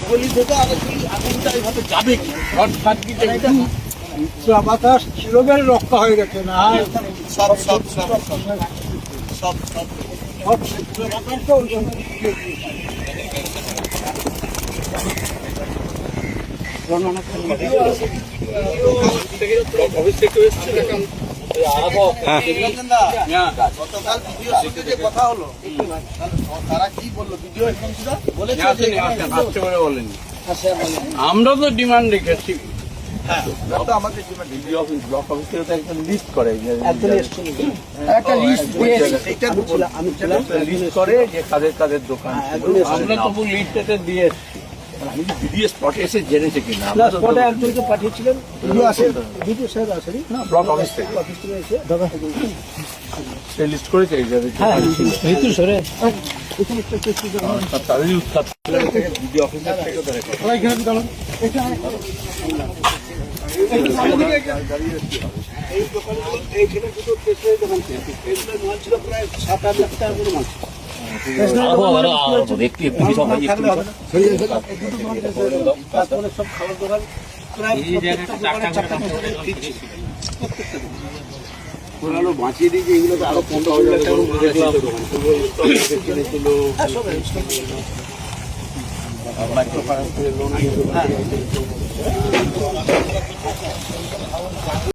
গলি থেকে আগুনটা এইভাবে যাবে কি শর্ট সার্কিট উচ্চা বাতাস চিরবেল রক্ষা হয়ে গেছে না সব সব সব সব সব সব উচ্চা বাতাসটা ওই সময় গতকাল ভিডিও শুটে যে কথা হলো তারা কি বললো ভিডিও বলেছে আমরা তো ডিমান্ড রেখেছি হ্যাঁ তো আমাদের demand video office block office থেকে তো একটা লিস্ট করে একটা লিস্ট এইটা আমি লিস্ট করে যে কাদের কাদের দোকান আমরা তবু লিস্টটা দিয়ে এসছি আমি ভিডিও স্পটে এসে জেনেছে কিনা স্পটে একজনকে পাঠিয়েছিলেন ভিডিও স্যার আসেনি না ব্লক অফিস থেকে অফিস থেকে এসে সে লিস্ট করেছে এই যাদের ভিতর সরে তাদেরই উৎখাত ভিডিও অফিসার থেকে ধরে এই দোকানগুলো এইখানে দুটো স্টেশনারি দোকান ছিল স্টেশনারি মাল ছিল প্রায় 7-8 লাখ টাকা করে মাল তারপরে সব খাবার দোকান প্রায় বাঁচিয়ে দিয়েছে এগুলো আরো 15,000 টাকা